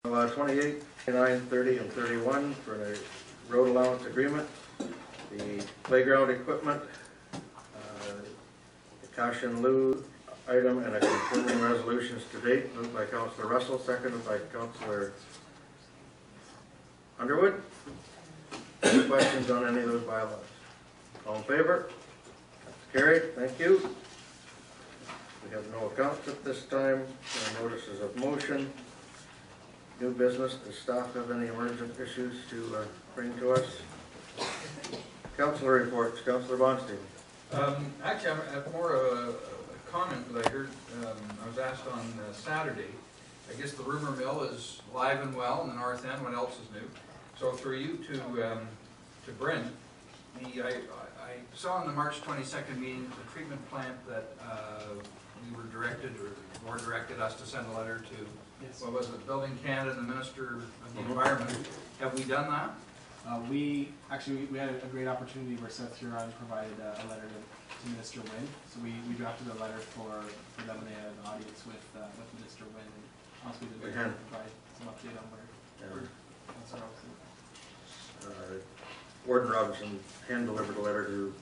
28, 29, 30, and 31 for the road allowance agreement. The playground equipment, the cash in lieu item, and a confirming resolutions to date. Moved by Councillor Russell, seconded by Councillor Underwood. Any questions on any of those bylaws? All in favor? That's carried. Thank you. We have no accounts at this time. No notices of motion. New business. Does staff have any emergent issues to bring to us? Councillor reports. Councillor Bonstein. Actually, I have more of a comment that I heard. I was asked on Saturday. I guess the rumor mill is live and well in the North End. What else is new? So for you to Brent, I saw in the March 22nd meeting the treatment plant that we were directed, or the board directed us to send a letter to. Yes. What was it? Building Canada and the Minister of the Environment. Have we done that? We had a great opportunity where Seth Huron provided a letter to Minister Wynne. So we drafted a letter for them, and they had an audience with Minister Wynne, and honestly we did provide some update on where that's our option. Warden Robinson hand delivered a letter to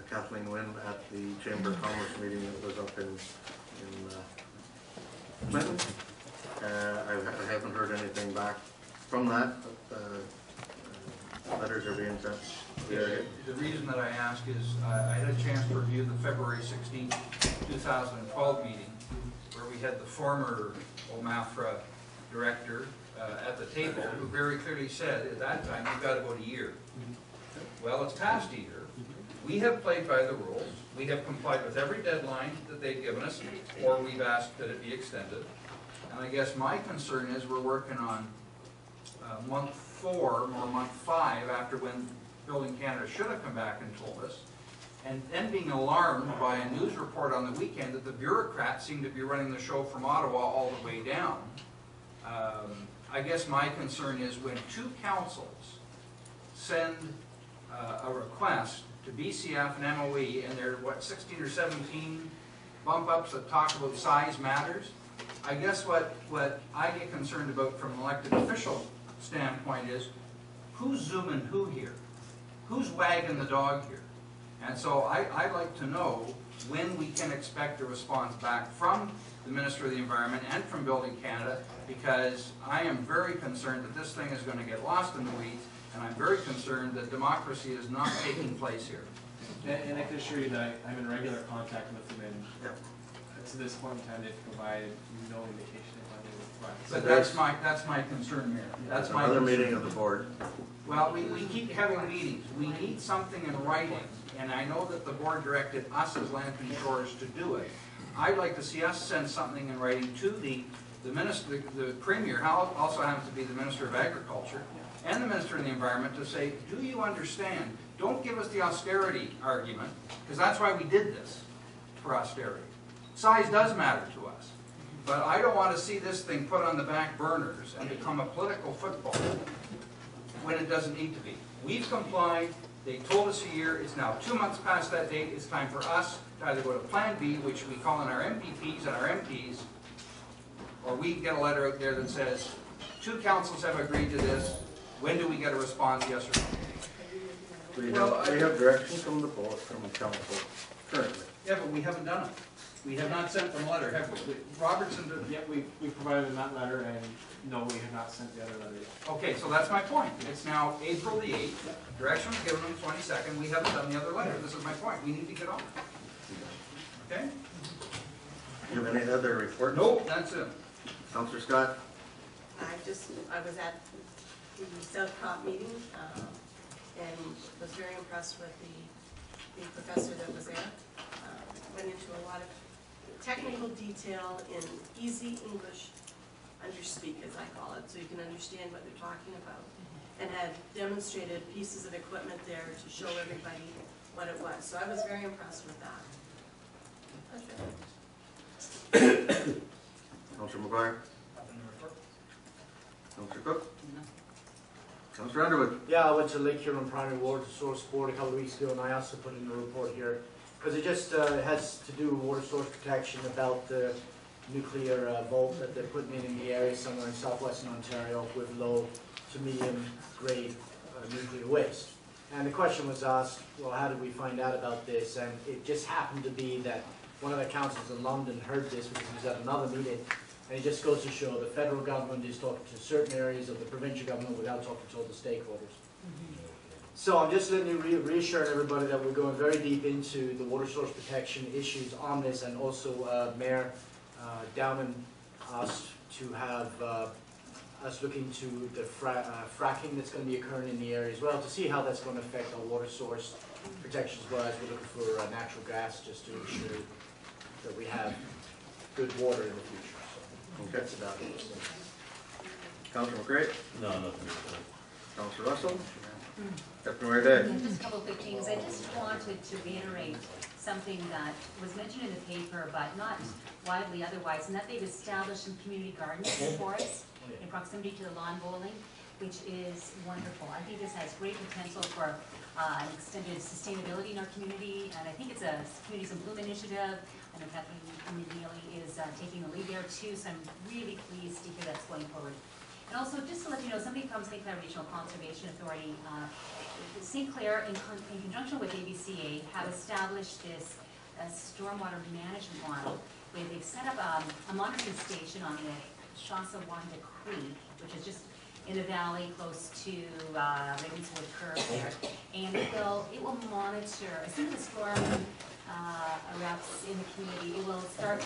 Kathleen Wynne at the Chamber of Commerce meeting that was up in Clinton. I haven't heard anything back from that, but letters are being sent. The reason that I ask is I had a chance to review the February 16, 2012 meeting where we had the former OMAFRA director at the table who very clearly said at that time you've got about a year. Well, it's past a year. We have played by the rules. We have complied with every deadline that they've given us, or we've asked that it be extended. And I guess my concern is we're working on month 4 or month 5 after when Building Canada should have come back and told us, and then being alarmed by a news report on the weekend that the bureaucrats seem to be running the show from Ottawa all the way down. I guess my concern is when 2 councils send a request to BCF and MOE, and there are, 16 or 17 bump-ups that talk about size matters. I guess what I get concerned about from an elected official standpoint is who's zooming who here? Who's wagging the dog here? And so I'd like to know when we can expect a response back from the Minister of the Environment and from Building Canada, because I am very concerned that this thing is going to get lost in the weeds, and I'm very concerned that democracy is not taking place here. And I can assure you that I'm in regular contact with them, and to this point in time they've provided no indication of when they will provide. But that's my concern here. That's my another meeting of the board. Well, we keep having meetings. We need something in writing, and I know that the board directed us as Lantern Shores to do it. I'd like to see us send something in writing to the minister, the Premier, who also happens to be the Minister of Agriculture, and the Minister of the Environment, to say, do you understand? Don't give us the austerity argument, because that's why we did this, for austerity. Size does matter to us, but I don't want to see this thing put on the back burners and become a political football when it doesn't need to be. We've complied. They told us a year. It's now 2 months past that date. It's time for us to either go to Plan B, which we call in our MPPs and our MPs, or we get a letter out there that says 2 councils have agreed to this. When do we get a response, yes or no? We have direction from the board, from the council, currently. Yeah, but we haven't done it. We have not sent them a letter, have we? Robertson did. Yeah, we provided them that letter, and no, we have not sent the other letter yet. Okay, so that's my point. It's now April the 8th. Direction was given on the 22nd. We haven't done the other letter. This is my point. We need to get on. Okay? Do you have any other reports? Nope, that's it. Councillor Scott? I was at the South Cop meeting and was very impressed with the professor that was there. Went into a lot of technical detail in easy English underspeak, as I call it, so you can understand what they're talking about, and had demonstrated pieces of equipment there to show everybody what it was. So I was very impressed with that. That's it. Councillor McGuire? Councillor Cook? Councillor Underwood? Yeah, I went to Lake Huron Primary Water Source Board a couple of weeks ago, and I also put in a report here, because it just has to do with water source protection, about nuclear vault that they're putting in the area somewhere in southwestern Ontario with low to medium grade nuclear waste. And the question was asked, well, how did we find out about this? And it just happened to be that one of the councils in London heard this because he was at another meeting. And it just goes to show the federal government is talking to certain areas of the provincial government without talking to all the stakeholders. So I'm just letting you reassure everybody that we're going very deep into the water source protection issues on this, and also Mayor Dowman asked to have us look into the fracking that's going to be occurring in the area as well, to see how that's going to affect our water source protection, as well as we're looking for natural gas, just to ensure that we have good water in the future. So that's about it. So. Councilor McCray? No, nothing. Councilor Russell? Deputy Mayor Day? Yeah, just a couple of quick things. I just wanted to reiterate something that was mentioned in the paper, but not widely otherwise, and that they've established some community gardens for us in proximity to the lawn bowling, which is wonderful. I think this has great potential for an extended sustainability in our community, and I think it's a Communities in Bloom initiative. I know Kathleen McNeely is taking the lead there too, so I'm really pleased to hear that's going forward. And also, just to let you know, somebody from St. Clair Regional Conservation Authority, St. Clair, in conjunction with ABCA, have established this stormwater management model, where they've set up a monitoring station on the Shawsawanda Creek, which is just in the valley close to Ravenswood Curve there, and it will monitor as soon as the storm erupts in the community. It will start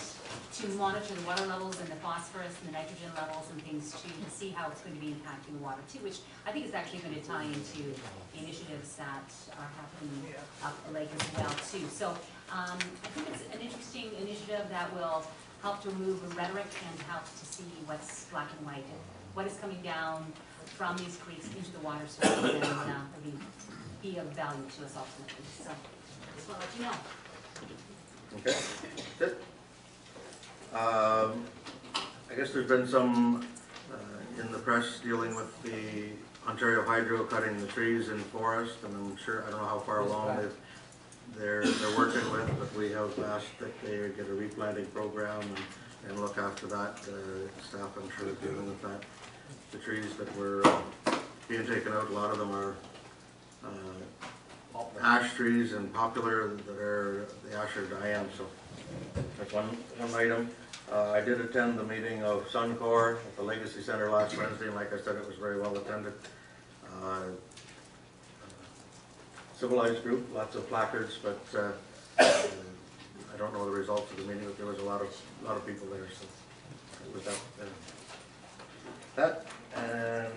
to monitor the water levels and the phosphorus and the nitrogen levels and things to see how it's going to be impacting the water too, which I think is actually going to tie into initiatives that are happening up the lake as well too. So I think it's an interesting initiative that will help to remove the rhetoric and help to see what's black and white, and what is coming down from these creeks into the water sources, and be of value to us ultimately. So just want to let you know. Okay, good. I guess there's been some in the press dealing with the Ontario Hydro cutting the trees in forest, and I'm sure, I don't know how far along they're working with, but we have asked that they get a replanting program and look after that. Staff, I'm sure, is dealing with that. The trees that were being taken out, a lot of them are ash trees and popular that are, the ash are dying, so that's one item. I did attend the meeting of Suncor at the Legacy Center last Wednesday, and like I said, it was very well attended. Civilized group, lots of placards, but I don't know the results of the meeting, but there was a lot of people there, so it was that. And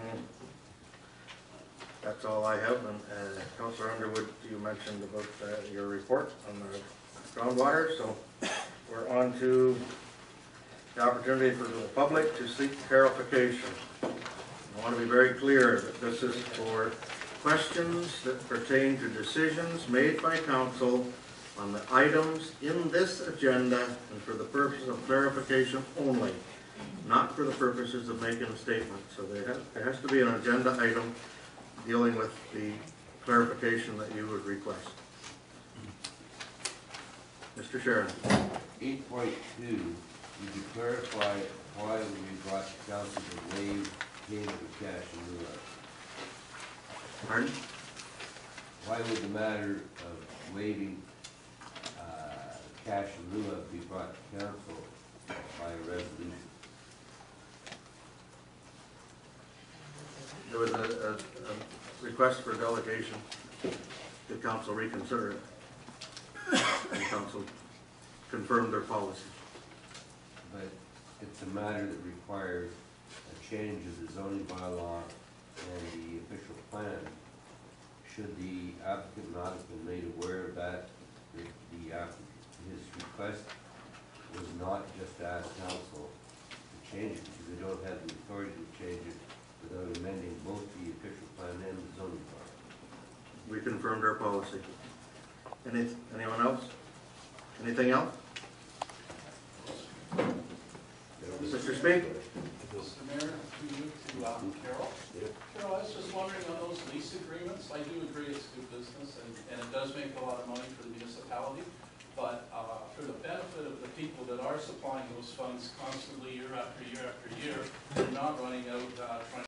that's all I have. And Councillor Underwood, you mentioned about your report on the groundwater, so we're on to the opportunity for the public to seek clarification. I want to be very clear that this is for questions that pertain to decisions made by council on the items in this agenda and for the purpose of clarification only, not for the purposes of making a statement. So there has to be an agenda item dealing with the clarification that you would request. Mr. Sharon. 8.2, you could clarify why we brought the council to waive payment of cash in lieu of. Pardon? Why would the matter of waiving cash in lieu of be brought to council by a resolution? There was a request for delegation. Did council reconsider it? And council confirmed their policy. But it's a matter that requires a change of the zoning bylaw and the official plan. Should the applicant not have been made aware of that, his request was not just to ask council to change it, because they don't have the authority to change it without amending both the official plan and the zoning bylaw. We confirmed our policy. Anyone else? Anything else? Mr. Speak? Mr. Mayor, to Carol. Carol, I was just wondering on those lease agreements, I do agree it's good business and it does make a lot of money for the municipality, but for the benefit of the people that are supplying those funds constantly year after year after year, they're not running out trying